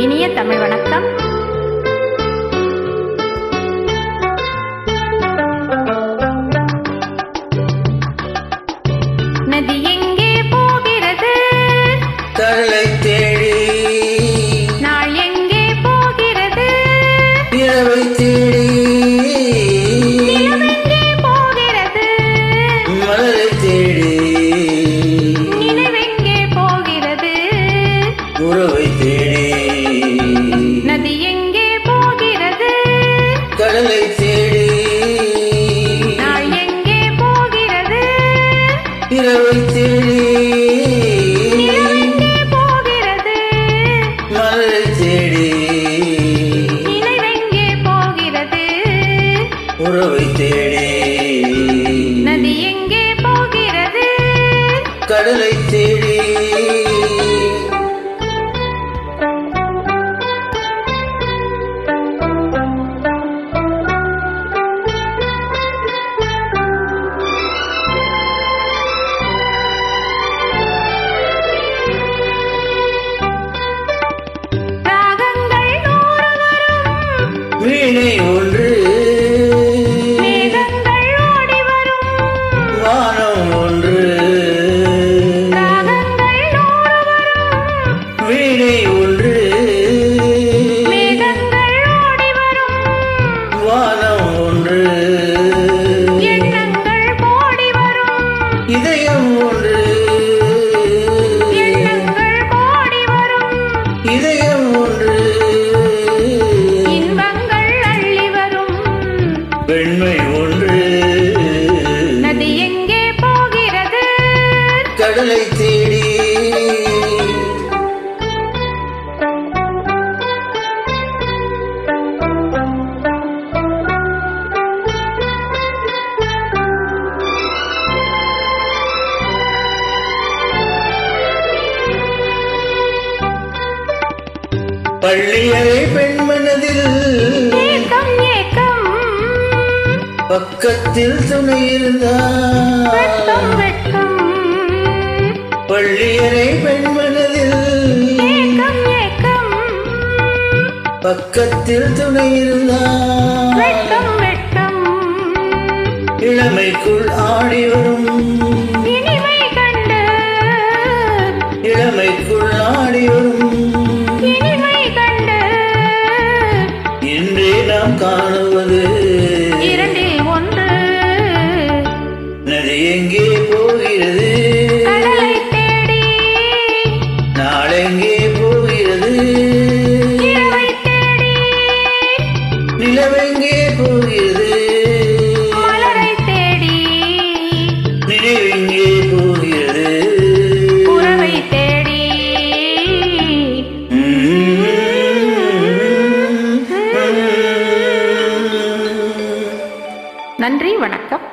இனிய தமிழ் வணக்கம். நதி எங்கே போகிறது? கடலை தேடி. நாள் எங்கே போகிறது? இரவை தேடி. நிலவெங்கே போகிறது? மலரை தேடி. நினைவெங்கே போகிறது? உறவை தேடி. நதி எங்கே போகிறது? கடலை தேடி. நாள் எங்கே போகிறது? இரவை தேடி. நிலவெங்கே போகிறது? மலரை தேடி. நினைவெங்கே போகிறது? உறவை தேடி. நதி எங்கே போகிறது? கடலை தேடி. வீணை ஒன்று. மேகங்கள் ஓடி வரும். வானம் ஒன்று. ராகங்கள் நூறு வரும். வீணை ஒன்று. மேகங்கள் ஓடி வரும். வானம் ஒன்று. எண்ணங்கள் கோடி வரும். இதயம் ஒன்று. எண்ணங்கள் கோடி வரும். இதயம் ஒன்று. பெண்மை ஒன்று. நதி எங்கே போகிறது? கடலை தேடி. பள்ளியறை பெண்மனதில் ஏக்கம் ஏக்கம். பக்கத்தில் துணை இருந்தார். வெட்கம் வெட்கம். பள்ளியறை பெண்மனதில் ஏக்கம் ஏக்கம். பக்கத்தில் துணை இருந்தார். வெட்கம் வெட்கம். இளமைக்குள் ஆடி வரும். இனிமை கண்டு. இளமைக்குள் ஆடி வரும். இனிமை கண்டு. இன்றே நாம் காணுவது இரண்டில் ஒன்று. நதி எங்கே போகிறது? கடலை தேடி. நாளெங்கே போகிறது? இரவை தேடி. நிலவெங்கே போகிறது? மலரை தேடி. நினைவெங்கே போகிறது? உறவை தேடி. நன்றி, வணக்கம்.